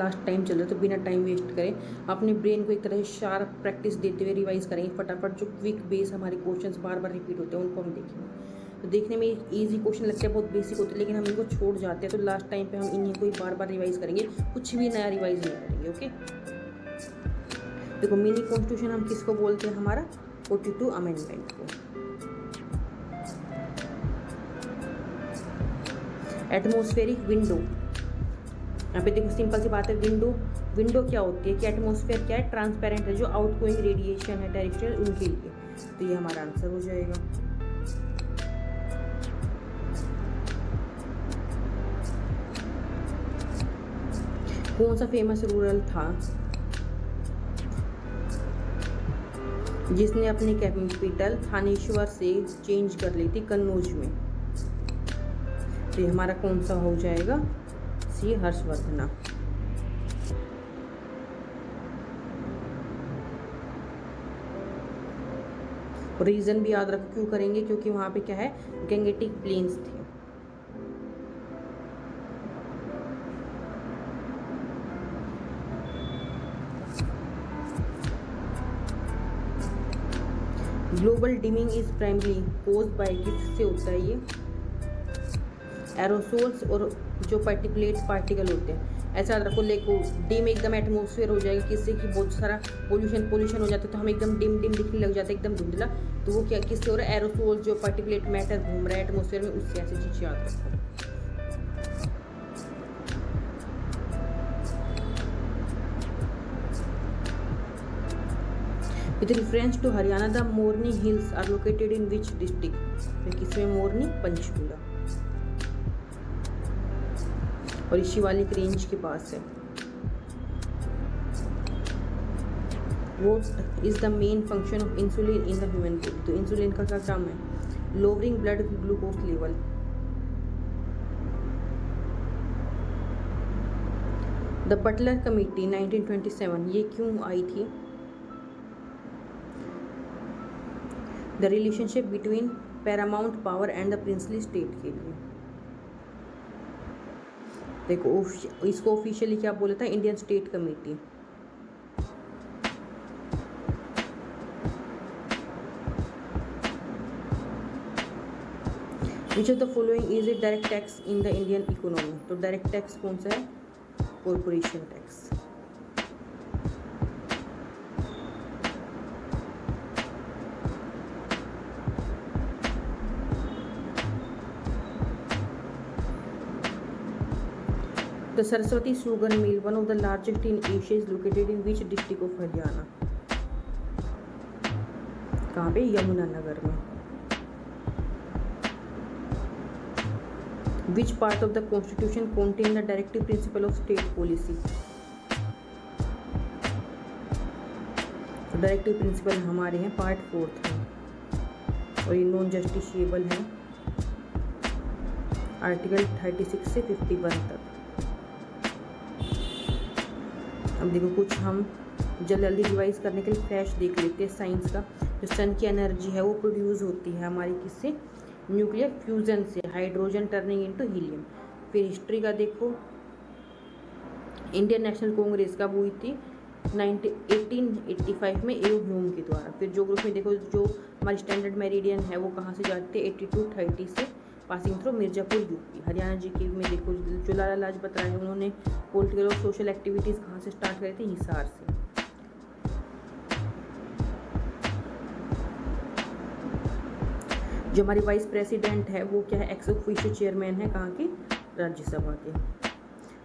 Last time चल रहा है, तो बिना टाइम वेस्ट करें अपने ब्रेन को एक तरह से शार्प प्रैक्टिस देते हुए रिवाइज करेंगे फटाफट। जो क्विक बेस हमारे क्वेश्चंस बार बार रिपीट होते हैं उनको हम देखेंगे। तो देखने में ईजी क्वेश्चन लगते हैं, बहुत बेसिक होते हैं, लेकिन हम इनको छोड़ जाते हैं। तो लास्ट टाइम पे हम इन्हीं को ही बार बार रिवाइज करेंगे, कुछ भी नया रिवाइज नहीं करेंगे। ओके, देखो मिनी कॉन्स्टिट्यूशन हम किसको बोलते हैं, हमारा 42 अमेंडमेंट को। एटमॉस्फेरिक विंडो, यहाँ पे देखो सिंपल सी बात है, विंडो क्या होती है कि एटमॉस्फेयर क्या है, ट्रांसपेरेंट है, जो आउटगोइंग रेडिएशन है डायरेक्शन उनके लिए। तो ये हमारा आंसर हो जाएगा। कौन सा फेमस रूरल था जिसने अपनी कैपिटल थानेश्वर से चेंज कर ली थी कन्नौज में? तो ये हमारा कौन सा हो जाएगा, सी हर्षवर्धना। रीजन भी याद रखो, क्यों करेंगे, क्योंकि वहां पे क्या है, गैंगेटिक प्लेन्स थे। Global dimming is primary cause by, किससे होता है ये, एरोसोल्स और जो पार्टिकुलेट पार्टिकल होते हैं। ऐसा याद रखो, लेको डिम एकदम एटमॉस्फेयर हो जाएगा, किससे कि बहुत सारा पोल्यूशन हो जाता है, तो हम एकदम डिम दिखने लग जाता है, एकदम धुंधला। तो वो क्या किससे हो रहा है, एरोसोल जो पार्टिकुलेट मैटर घूम रहा है एटमॉस्फेयर में, उससे। ऐसी चीज़ याद रखो। With reference to Haryana the Morni hills are located in which district? किसमें, मोरनी, पंचकूला और ये शिवालिक रेंज के पास है। What is the main function of insulin in the human body? तो इंसुलिन का क्या काम है, lowering blood glucose level. The Butler committee 1927, ये क्यों आई थी? The relationship between Paramount power and the princely state के लिए। देखो इसको ऑफिशियली क्या बोला था, Indian state committee. Which of the following is a direct tax in the Indian economy? तो डायरेक्ट टैक्स कौन सा है, corporation tax. The Saraswati sugar mill, one of the largest in Asia, is located in which district of Haryana? कहाँ पे, यमुनानगर में। Which part of the constitution contain the directive principle of state policy? तो directive principle हमारे हैं part 4 में, और ये non justiciable है आर्टिकल 36 से 51 तक। अब देखो कुछ हम जल्दी रिवाइज करने के लिए फ्लैश देख लेते हैं साइंस का। जो सन की एनर्जी है वो प्रोड्यूस होती है हमारी किससे, न्यूक्लियर फ्यूजन से, हाइड्रोजन टर्निंग इनटू हीलियम। फिर हिस्ट्री का देखो, इंडियन नेशनल कांग्रेस कब हुई थी, 1885 में ए ह्यूम के द्वारा। फिर ज्योग्राफी में देखो, जो हमारी स्टैंडर्ड मेरिडियन है वो कहाँ से जाते हैं, 8230 से passing through Mirzapur UP. Haryana GK में देखो, जो लाला लाजपत राय उन्होंने पॉलिटिकल और सोशल एक्टिविटीज़ कहाँ से स्टार्ट करी थी, हिसार से। जो हमारी वाइस प्रेसिडेंट है वो क्या है, एक्स ऑफिशियो चेयरमैन है कहाँ की, राज्यसभा के।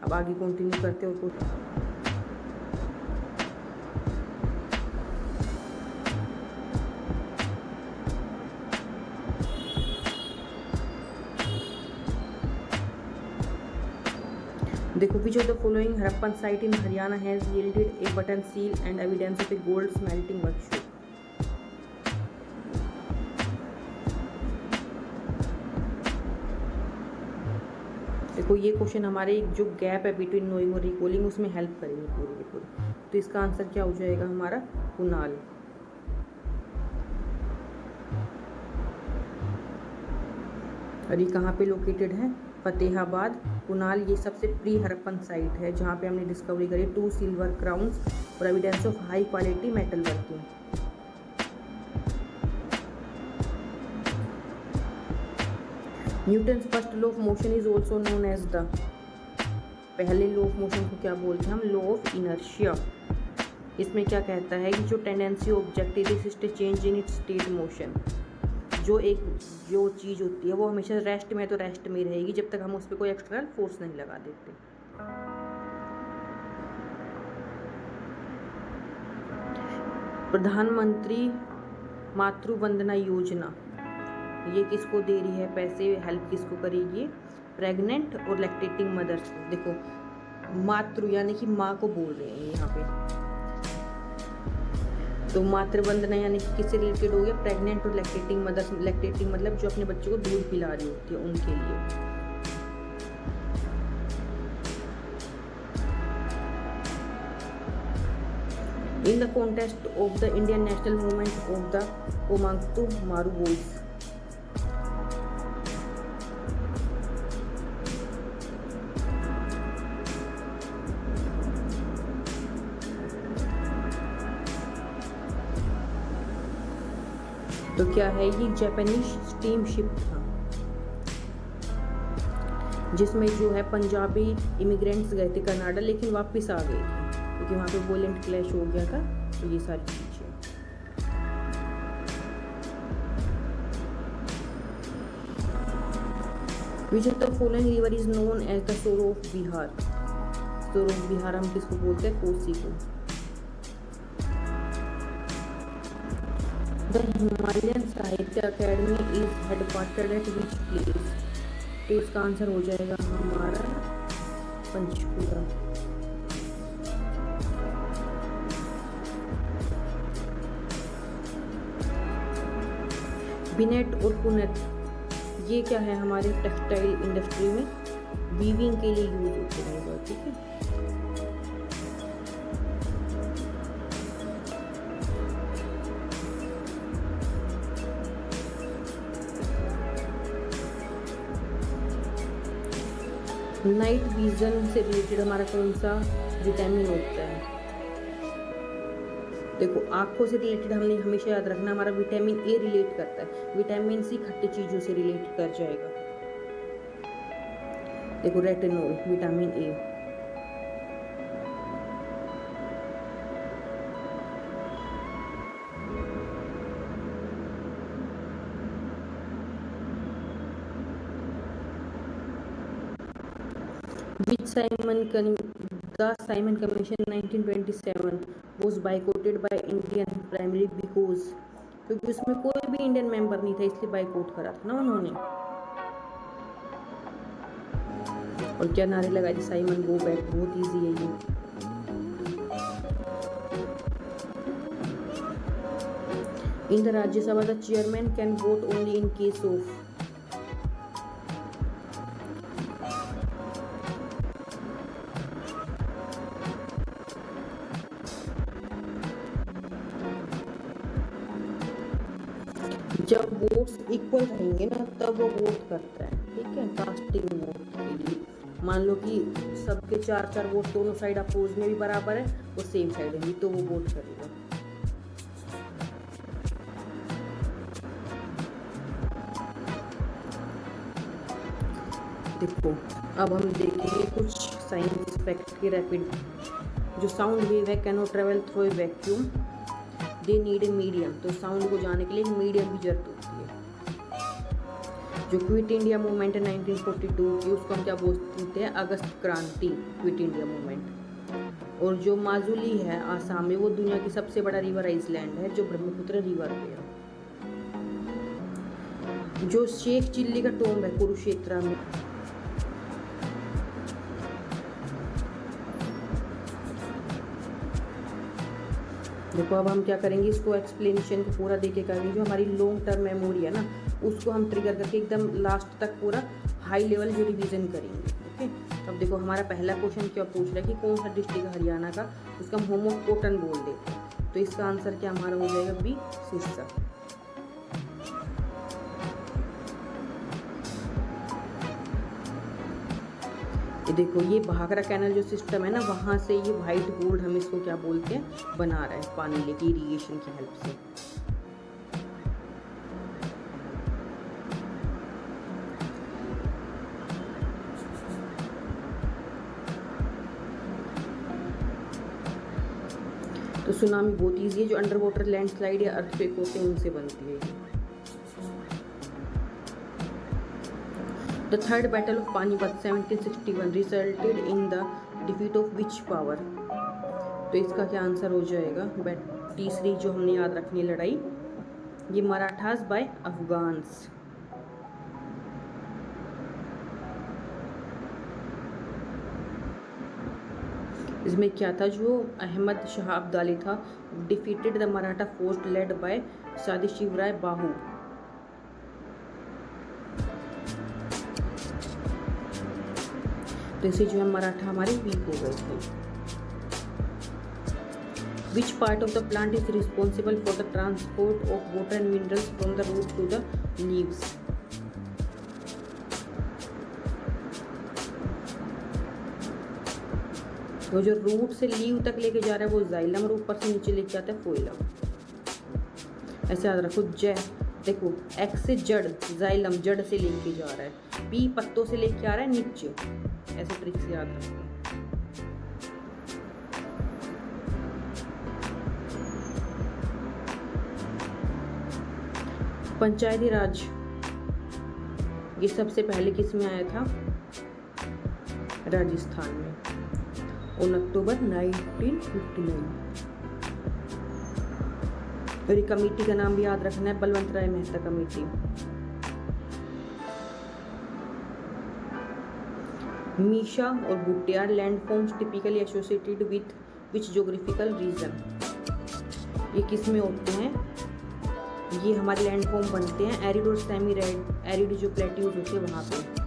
अब आगे कंटिन्यू करते हो। देखो, विच of the following Harappan site in Haryana has yielded A button seal and evidence of A gold smelting workshop? देखो ये क्वेश्चन हमारे जो गैप है बिटवीन नोइंग और रिकॉलिंग उसमें हेल्प करेंगे पूरी की पूरी। तो इसका आंसर क्या हो जाएगा हमारा, कुनाल। और ये कहाँ पे लोकेटेड है, फतेहाबाद, कुनाल, ये सबसे प्री हड़प्पन साइट है जहाँ पे हमने डिस्कवरी करी 2 सिल्वर क्राउन्स और evidence of high quality metal working. Newton's first law of motion is also known as the, पहले लॉ ऑफ मोशन को क्या बोलते हैं हम? Law of inertia. इसमें क्या कहता है कि जो tendency object is change in its state motion, जो चीज़ होती है वो हमेशा रेस्ट में तो रेस्ट में रहेगी जब तक हम उस पर कोई एक्सटर्नल फोर्स नहीं लगा देते। प्रधानमंत्री मातृ वंदना योजना, ये किसको दे रही है पैसे, हेल्प किसको करेगी? प्रेग्नेंट और लैक्टेटिंग मदर्स को। देखो मातृ यानी कि माँ को बोल रहे हैं यहाँ पे, तो मातृ वंदना यानी कि किससे रिलेटेड हो गया? प्रेग्नेंट और लैक्टेटिंग मदर्स। लैक्टेटिंग मतलब जो अपने बच्चों को दूध पिला रही होती है उनके लिए। In the contest of the Indian national movement of the Komagata Maru boys, तो क्या है ये? जापानीज स्टीमशिप था जिसमें जो है पंजाबी इमिग्रेंट्स गए थे कनाडा, लेकिन वापस आ गए थे क्योंकि वहाँ पे वोलेंट क्लैश हो गया था। तो ये सारी चीजें, which of the following river is known as the sorrow of Bihar? Sorrow of Bihar हम किसको बोलते हैं? कोसी को। The Himalayan Sahitya academy is headquartered at which place? तो इसका आंसर हो जाएगा हमारा पंचकुला। बिनेट और पुनेट, ये क्या है? हमारे टेक्सटाइल इंडस्ट्री में वीविंग के लिए यूज होते हैं। ठीक है, नाइट विजन से रिलेटेड हमारा कौन सा विटामिन होता है? देखो आंखों से रिलेटेड हमने हमेशा याद रखना, हमारा विटामिन ए रिलेट करता है। विटामिन सी खट्टी चीजों से रिलेट कर जाएगा। देखो retinol, vitamin A. The Simon Commission 1927 was boycotted by Indian primarily because, क्योंकि उसमें कोई भी इंडियन मेंबर नहीं था इसलिए बाइकआउट करा था ना उन्होंने। और क्या नारे लगाए थे? Simon go back. बहुत इजी है ये। In the Rajya Sabha the chairman can vote only in case of, जब वोट्स इक्वल रहेंगे ना तब वो वोट करता है। ठीक है, कास्टिंग वोट के लिए मान लो कि सबके 4-4 वोट दोनों साइड अपोज में भी बराबर है और सेम साइड है तो वो वोट करेगा। देखो अब हम देखेंगे कुछ साइंस फैक्ट के रैपिड। जो साउंड वेव है can not travel through a vacuum, they need a medium. तो साउंड को जाने के लिए मीडियम की जरूरत होती है। जो क्विट इंडिया मूवमेंट है 1942 की, उसको हम क्या बोलते हैं? अगस्त क्रांति, क्विट इंडिया मूवमेंट। और जो माजुली है आसाम में, वो दुनिया की सबसे बड़ा रिवर आइसलैंड है जो ब्रह्मपुत्र रिवर पे है। जो शेख चिल्ली का टोम्ब है कुरुक्षेत्र में, देखो अब हम क्या करेंगे, इसको एक्सप्लेनेशन को पूरा देके करेंगे। जो हमारी लॉन्ग टर्म मेमोरी है ना, उसको हम ट्रिगर करके एकदम लास्ट तक पूरा हाई लेवल जो रिवीजन करेंगे। ओके, अब देखो हमारा पहला क्वेश्चन क्या पूछ रहा है कि कौन सा डिस्ट्रिक्ट हरियाणा का, उसका हम होमोकोटन बोल देते हैं। तो इसका आंसर क्या हमारा हो जाएगा? बी, सिरसा। ये देखो, ये भाखरा कैनल जो सिस्टम है ना, वहाँ से ये वाइट गोल्ड हम इसको क्या बोलते हैं बना रहा है पानी लेके इरीगेशन की हेल्प से। तो सुनामी बहुत ईजी है, जो अंडर वाटर लैंडस्लाइड या अर्थक्वेक होते हैं उनसे बनती है। The third battle of Panipat 1761 resulted in the defeat of which power. तो इसका क्या आंसर हो जाएगा? तीसरी जो हमने याद रखनी लड़ाई, ये मराठास बाय अफगान्स। इसमें क्या था, जो अहमद शाह अब्दाली था, defeated the Maratha force led by Sadashivrao Bhau. तो इससे जो है मराठा हमारे वीक हो गए थे। Which part of the plant is responsible for the transport of water and minerals from the root to the leaves? वो जो रूट से लीव तक लेके जा रहा है वो जाइलम, और ऊपर से नीचे लेके आता है फोइलम। ऐसे याद रखो। देखो, एक्स से जड़, जाइलम जड़ से लेके जा रहा है, पी पत्तों से लेके आ रहा है नीचे। ऐसे ट्रिक से याद रखो। पंचायती राज ये सबसे पहले किस में आया था? राजस्थान में 9 अक्टूबर 1959। और कमेटी का नाम भी याद रखना है, बलवंत राय मेहता कमेटी। मीशा और butte landforms typically associated with which geographical region? ये किस में होते हैं? ये हमारे लैंडफॉर्म बनते हैं एरिड और सेमी एरिड जो प्लेट्यूज होते हैं वहाँ पे।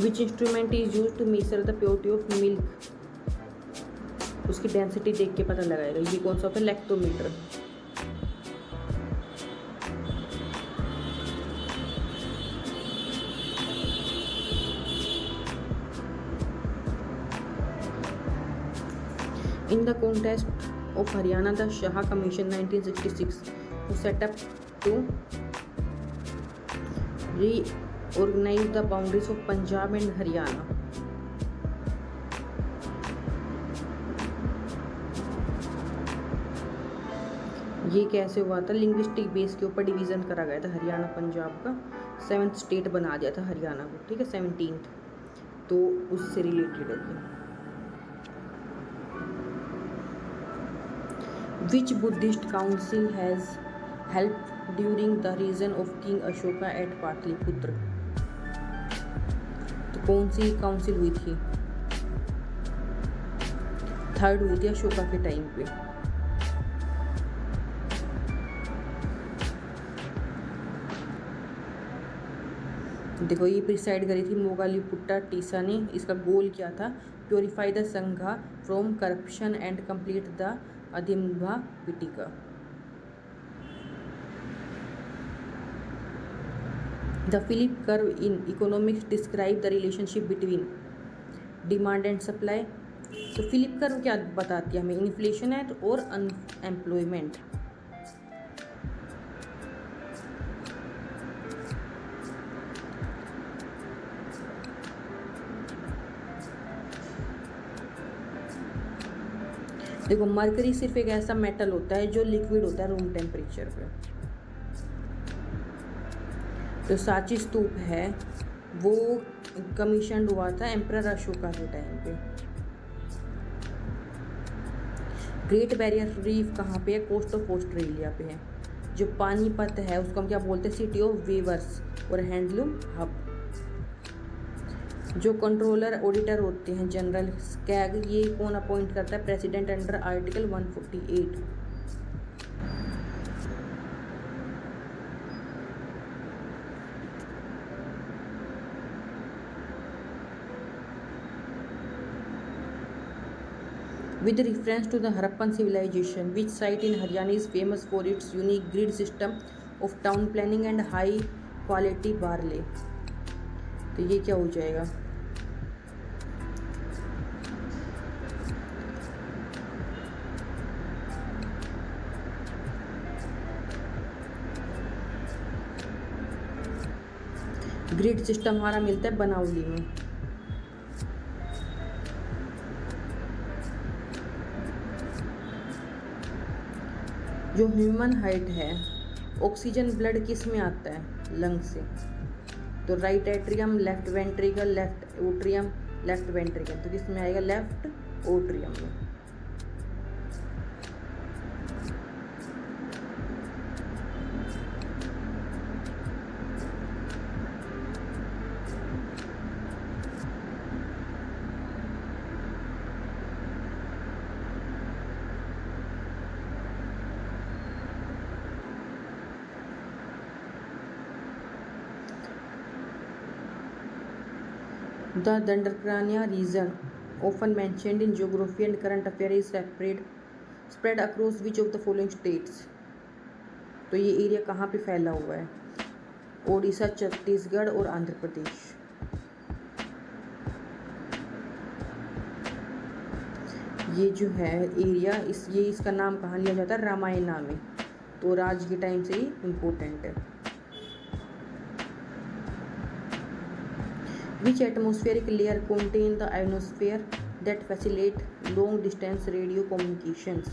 Which instrument is use to measure the purity of milk? उसकी डेंसिटी देख के पता लगाएगा। ये कौन सा होता है? Lactometer. In the context of Haryana, the Shah Commission 1966 was set up to reorganize the boundaries of Punjab and Haryana. ये कैसे हुआ था? लिंग्विस्टिक बेस के ऊपर डिवीज़न करा गया था हरियाणा पंजाब का। 7th स्टेट बना दिया था हरियाणा को, ठीक है, 17th। तो उससे रिलेटेड है। Which Buddhist council has helped during the reign of King Ashoka at Pataliputra? तो कौन सी काउंसिल हुई थी? 3rd हुई थी अशोका के टाइम पे। देखो, ये प्रिसाइड करी थी मोगालीपुट्टा टीसा ने। इसका गोल क्या था? Purify the Sangha from corruption and complete the Abhidhamma Pitaka. The Phillip curve in economics describe the relationship between demand and supply. तो फिलिप कर्व क्या बताती है हमें? इन्फ्लेशन है और अनएम्प्लॉयमेंट। देखो, मरकरी सिर्फ एक ऐसा मेटल होता है जो लिक्विड होता है रूम टेम्परेचर पे। तो सांची स्तूप है वो कमीशन हुआ था एम्परर अशोका के टाइम पे। ग्रेट बैरियर रीफ कहाँ पे है? कोस्ट ऑफ ऑस्ट्रेलिया पे है। जो पानीपत है उसको हम क्या बोलते हैं? सिटी ऑफ वीवर्स और हैंडलूम हब। जो कंट्रोलर ऑडिटर होते हैं जनरल स्कैग, ये कौन अपॉइंट करता है? President under article 148। With reference to the Harappan civilization, which site in Haryana is famous for its unique grid system of town planning and high quality barley? तो ये क्या हो जाएगा? ग्रिड सिस्टम हमारा मिलता है बनावली में। जो ह्यूमन हार्ट है, ऑक्सीजन ब्लड किस में आता है? लंग से। तो right atrium, left ventricle, left atrium, left ventricle, तो किस में आएगा? लेफ्ट ओट्रियम में। The Dandakaranya region, often mentioned in geography and current affairs, is spread across which of the following states? तो ये एरिया कहाँ पे फैला हुआ है? ओडिशा, छत्तीसगढ़ और आंध्र प्रदेश। ये जो है एरिया, इसका नाम कहाँ लिया जाता है? रामायणा में। तो राज के टाइम से ही इम्पोर्टेंट है। Which atmospheric layer contain the ionosphere that facilitate long distance radio communications?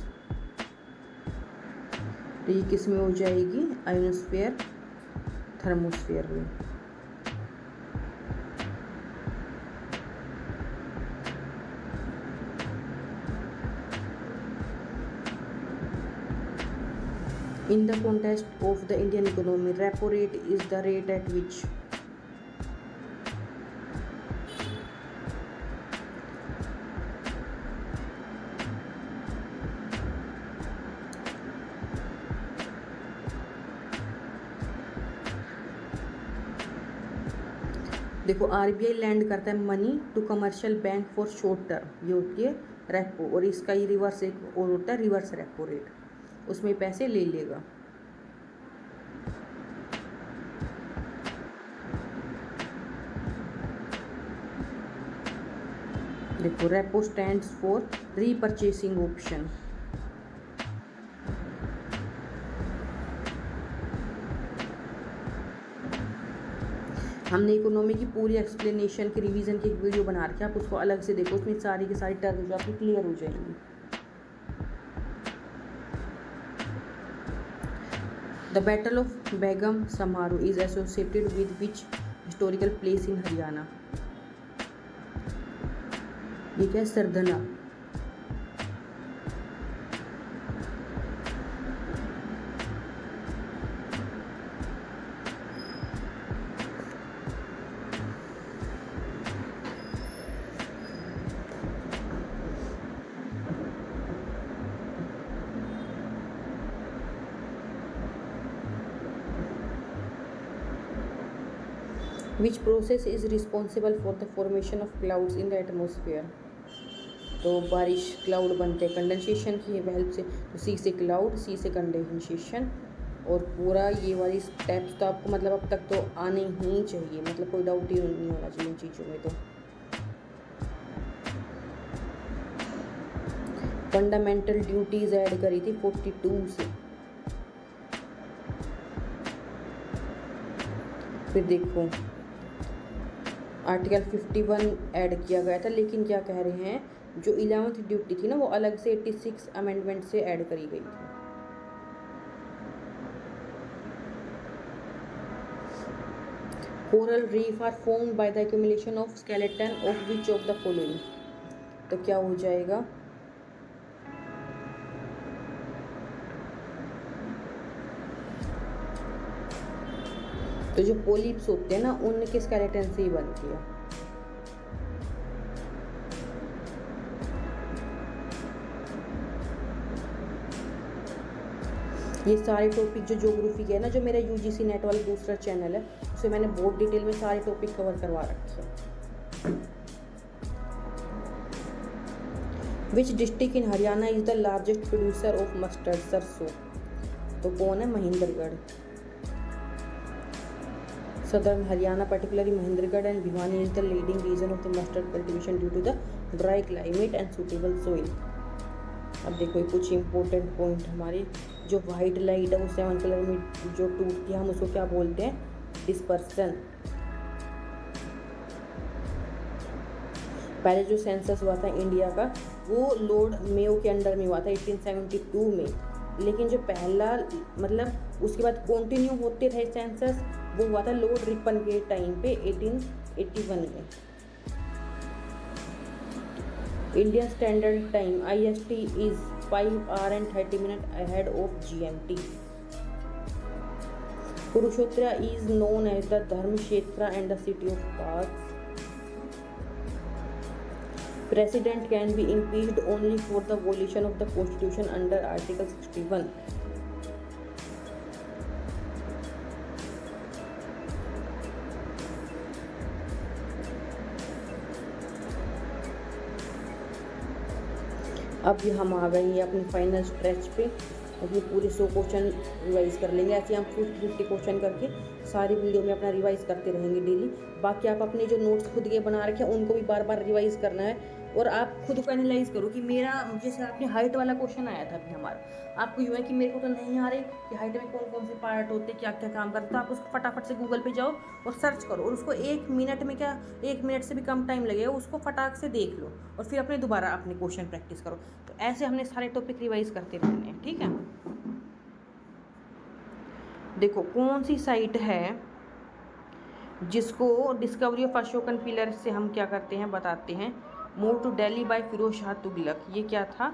तो ये किस में हो जाएगी? आयोनोस्फेयर, थर्मोस्फेयर में। In the context of the Indian economy, repo rate is the rate at which देखो आरबीआई लैंड करता है money to commercial bank for short term, ये होती है रेपो, और इसका ही रिवर्स एक और होता है रिवर्स रेपो रेट, उसमें पैसे ले लेगा। देखो रेपो स्टैंड्स फॉर रीपरचेसिंग ऑप्शन। हमने इकोनॉमी की पूरी एक्सप्लेनेशन की रिवीजन की एक वीडियो बना रखी है, आप उसको अलग से देखो, उसमें सारी की सारी टर्म्स आपकी क्लियर हो जाएंगी। द बैटल ऑफ बेगम समारोह is associated with which historical place in Haryana? ये क्या है? Sardhana. Which process is responsible for the formation of clouds in the atmosphere? तो बारिश क्लाउड बनते हैं कंडेंसेशन की हेल्प से। तो सी से क्लाउड, सी से कंडेंसेशन, और पूरा ये वाली स्टेप्स तो आपको मतलब अब तक तो आने ही चाहिए, मतलब कोई डाउट ही नहीं होना चाहिए इन चीज़ों में। तो फंडामेंटल ड्यूटीज ऐड करी थी 42 से। फिर देखो आर्टिकल 51 ऐड किया गया था, लेकिन क्या कह रहे हैं, जो 11th ड्यूटी थी ना वो अलग से 86 अमेंडमेंट से ऐड करी गई थी। Coral reef are formed by the accumulation of skeleton of which of the following? तो क्या हो जाएगा? तो जो पोलिप्स होते हैं ना उनके स्केलेटन से ही बनती है। ये सारे टॉपिक जो ज्योग्राफी के है ना, जो मेरा यूजीसी नेट वाला दूसरा चैनल है, उसमें मैंने बहुत डिटेल में सारे टॉपिक कवर करवा रखे हैं। Which district in Haryana is the largest producer of mustard, सरसों? तो कौन है? Mahendragarh. Southern Haryana particularly Mahendragarh and Bhiwani is the leading region of the mustard cultivation due to the dry climate and suitable soil। अब देखो कुछ इंपॉर्टेंट पॉइंट हमारे, जो वाइट लाइट है वो 7 कलर में जो टूटती है हम उसको क्या बोलते हैं? डिस्पर्सन। पहले जो सेंसस हुआ था इंडिया का वो लॉर्ड मेयो के अंडर में हुआ था 1872 में, लेकिन जो पहला मतलब उसके बाद कंटिन्यू होते रहे सेंसस वो हुआ था लॉर्ड रिपन के टाइम पे 1881 में। Indian standard time IST is 5 hours and 30 minutes ahead of GMT। Kurukshetra is known as the Dharmkshetra and the city of paths। President can be impeached only for the violation of the Constitution under Article 61। अब हम आ गए हैं अपनी final stretch पे। अब ये पूरे 100 question revise कर लेंगे। ऐसे हम 50 क्वेश्चन करके सारी वीडियो में अपना रिवाइज करते रहेंगे डेली। बाकी आप अपने जो नोट्स खुद के बना रखे हैं उनको भी बार बार रिवाइज करना है और आप खुद को एनालाइज करो कि मेरा, जैसे आपने हाइट वाला क्वेश्चन आया था अभी हमारा, आपको यूँ है कि मेरे को तो नहीं आ रहे कि हाइट में कौन कौन से पार्ट होते, क्या क्या काम करते, तो आप उसको फटाफट से गूगल पे जाओ और सर्च करो और उसको 1 मिनट में, क्या 1 मिनट से भी कम टाइम लगेगा, उसको फटाक से देख लो और फिर अपने दोबारा अपने क्वेश्चन प्रैक्टिस करो। तो ऐसे हमने सारे टॉपिक रिवाइज करते रहने हैं, ठीक है। देखो कौन सी साइट है जिसको डिस्कवरी ऑफ अशोकन पिलर से हम क्या करते हैं बताते हैं। Move to Delhi by Firoz Shah Tughlaq, ये क्या था?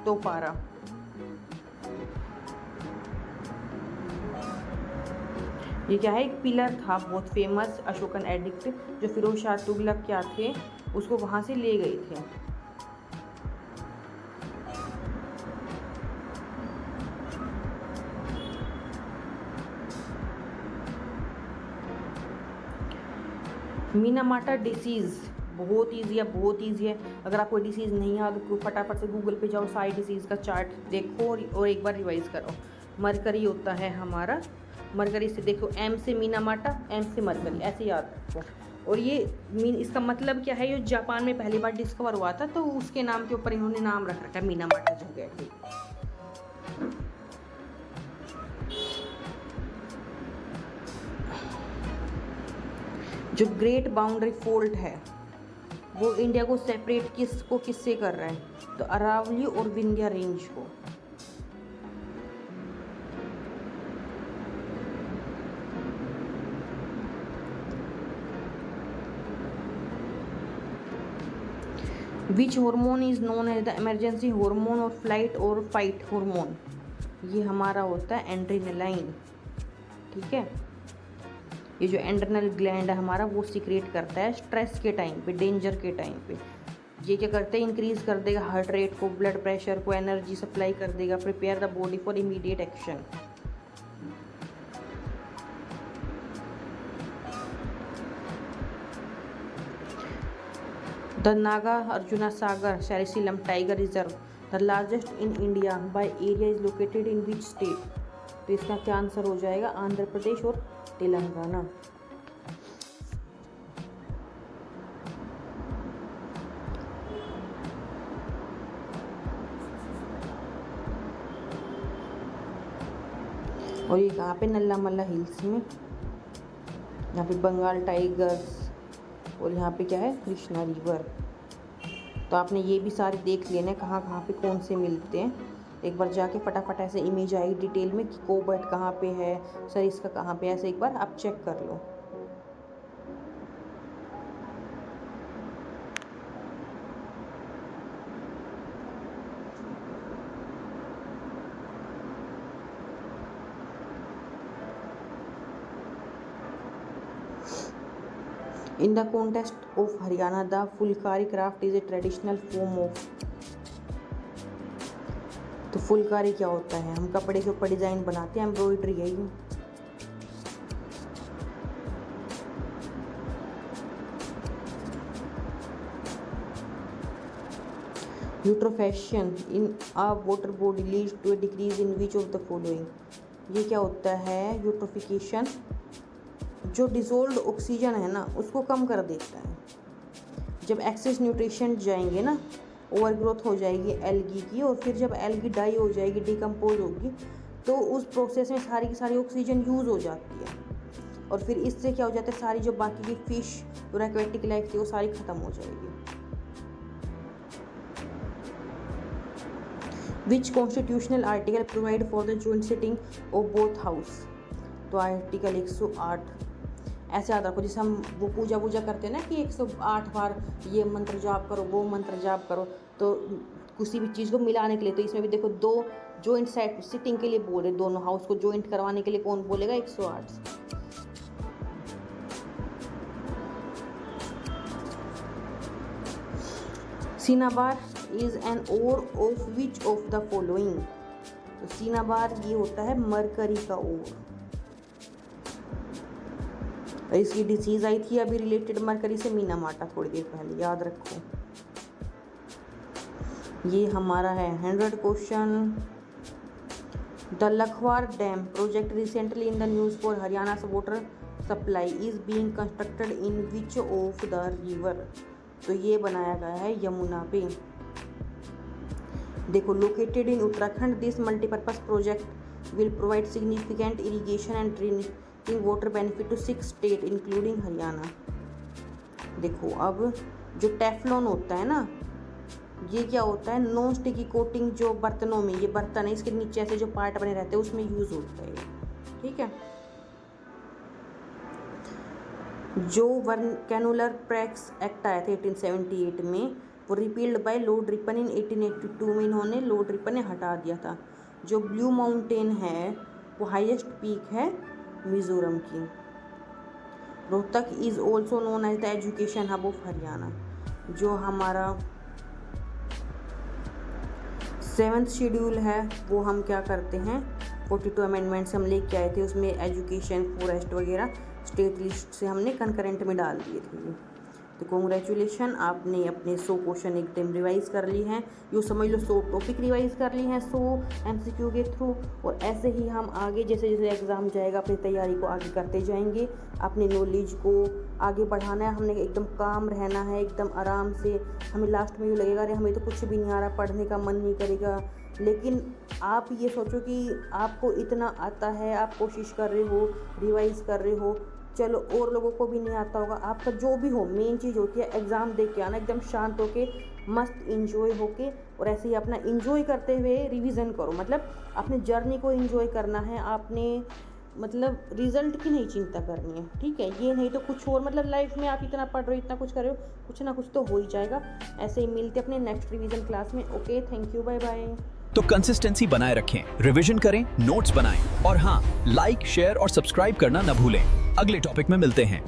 तोपारा। ये क्या है? एक पिलर था बहुत फेमस, अशोकन एडिक्ट, जो फिरोज शाह तुगलक क्या थे उसको वहाँ से ले गए थे। मीनामाटा डिसीज़ बहुत ईजी है, बहुत ईजी है। अगर आपको डिसीज़ नहीं आ तो फटाफट से गूगल पे जाओ, सारी डिसीज़ का चार्ट देखो और एक बार रिवाइज करो। मरकरी होता है हमारा, मरकरी से देखो, M से मीनामाटा, M से मरकरी, ऐसे याद रखो। और ये इसका मतलब क्या है? ये जापान में पहली बार डिस्कवर हुआ था तो उसके नाम के ऊपर इन्होंने नाम रख रखा है, मीनामाटा जगह। ठीक, जो ग्रेट बाउंड्री फॉल्ट है वो इंडिया को सेपरेट किससे कर रहा है? तो अरावली और विंध्या रेंज को। Which hormone is known as the emergency hormone और फ्लाइट और फाइट हार्मोन? ये हमारा होता है एड्रेनालाइन, ठीक है। ये जो एड्रेनल ग्लैंड है हमारा वो सीक्रेट करता है स्ट्रेस के टाइम पे, डेंजर के टाइम पे। ये क्या करते हैं? इंक्रीज कर देगा हार्ट रेट को, ब्लड प्रेशर को, एनर्जी सप्लाई कर देगा, prepare the body for immediate action. The Nagarjuna Sagar Srisailam tiger reserve, the largest in India by area, is located in which state? तो इसका क्या आंसर हो जाएगा? आंध्र प्रदेश और तेलंगाना। और ये कहाँ पे? नल्ला मल्ला हिल्स में। यहाँ पे बंगाल टाइगर्स और यहाँ पे क्या है? कृष्णा रिवर। तो आपने ये भी सारे देख लेना है कहाँ कहाँ पे कौन से मिलते हैं। एक बार जाके फटाफट ऐसे इमेज आई डिटेल में कि कोबर्ट कहाँ पे है, सर इसका कहाँ पे, ऐसे एक बार आप चेक कर लो। In the context of Haryana, the Phulkari craft is a traditional form of. तो फुलकारी क्या होता है? हम कपड़े के ऊपर डिज़ाइन बनाते हैं, एम्ब्रॉयडरी है ये। Eutrophication in a water body leads to a decrease in which of the following. ये क्या होता है यूट्रोफिकेशन? जो डिसोल्व्ड ऑक्सीजन है ना उसको कम कर देता है। जब एक्सेस न्यूट्रिशन जाएंगे ना, ओवर ग्रोथ हो जाएगी एल्गी की, और फिर जब एल्गी डाई हो जाएगी, डिकम्पोज होगी, तो उस प्रोसेस में सारी की सारी ऑक्सीजन यूज़ हो जाती है, और फिर इससे क्या हो जाता है, सारी जो बाकी की फिश और एक्वेटिक लाइफ थी वो सारी ख़त्म हो जाएगी। Which constitutional article provide for the joint sitting of both house? तो आर्टिकल 108। ऐसे याद रखो, जैसे हम वो पूजा करते हैं ना कि 108 बार ये मंत्र जाप करो, वो मंत्र जाप करो, तो किसी भी चीज़ को मिलाने के लिए। तो इसमें भी देखो दो जॉइंट साइड सिटिंग के लिए बोल रहे, दोनों हाउस को जॉइंट करवाने के लिए कौन बोलेगा? 108। Cinnabar is an ore of which of the following? तो सिनाबार ये होता है मरकरी का ओर। इसकी डिसीज आई थी अभी रिलेटेड मरकरी से, मीना माटा, थोड़ी देर पहले, याद रखो। ये हमारा है 100 question. The Lakhwar dam project recently in the news for Haryana water supply is being constructed in which of the river? तो ये बनाया गया है यमुना पे। देखो, located in Uttarakhand, this multipurpose project will provide significant irrigation and drinking water benefit to 6 state including Haryana. देखो, अब जो टेफ्लॉन होता है ना, ये क्या होता है? नॉन स्टिकी कोटिंग जो बर्तनों में, ये बर्तन है, इसके नीचे ऐसे जो पार्ट बने रहते हैं उसमें यूज़ होता है, ठीक है। जो कैनुलर प्रैक्स एक्ट आया था 1878 में, वो रिपील्ड बाय लॉर्ड रिपन इन 1882 में इन्होंने लॉर्ड रिपन ने हटा दिया था। जो ब्लू माउंटेन है वो हाईएस्ट पीक है मिजोरम की। Rohtak is also known as the education hub of Haryana. जो हमारा 7th शेड्यूल है वो हम क्या करते हैं, 42 अमेंडमेंट्स हम लेके आए थे, उसमें एजुकेशन, फॉरेस्ट वगैरह स्टेट लिस्ट से हमने कंकरेंट में डाल दिए थे। तो कॉन्ग्रेचुलेशन, आपने अपने 100 क्वेश्चन एकदम रिवाइज़ कर ली हैं। यूँ समझ लो 100 टॉपिक रिवाइज़ कर ली हैं 100 MCQ के थ्रू। और ऐसे ही हम आगे जैसे जैसे एग्ज़ाम जाएगा अपनी तैयारी को आगे करते जाएंगे, अपनी नॉलेज को आगे बढ़ाना है। हमने एकदम काम रहना है, एकदम आराम से। हमें लास्ट में यूँ लगेगा अरे हमें तो कुछ भी नहीं आ रहा, पढ़ने का मन नहीं करेगा, लेकिन आप ये सोचो कि आपको इतना आता है, आप कोशिश कर रहे हो, रिवाइज़ कर रहे हो, चलो और लोगों को भी नहीं आता होगा, आपका जो भी हो, मेन चीज़ होती है एग्ज़ाम दे के आना एकदम शांत होके, मस्त इंजॉय होके, और ऐसे ही अपना इंजॉय करते हुए रिवीजन करो। मतलब अपने जर्नी को इंजॉय करना है आपने, मतलब रिजल्ट की नहीं चिंता करनी है, ठीक है। ये नहीं तो कुछ और, मतलब लाइफ में आप इतना पढ़ रहे हो, इतना कुछ कर रहे हो, कुछ ना कुछ तो हो ही जाएगा। ऐसे ही मिलते अपने नेक्स्ट रिवीजन क्लास में। Okay, thank you, bye bye. तो कंसिस्टेंसी बनाए रखें, रिवीजन करें, नोट्स बनाएं, और हाँ, लाइक, शेयर और सब्सक्राइब करना न भूलें। अगले टॉपिक में मिलते हैं।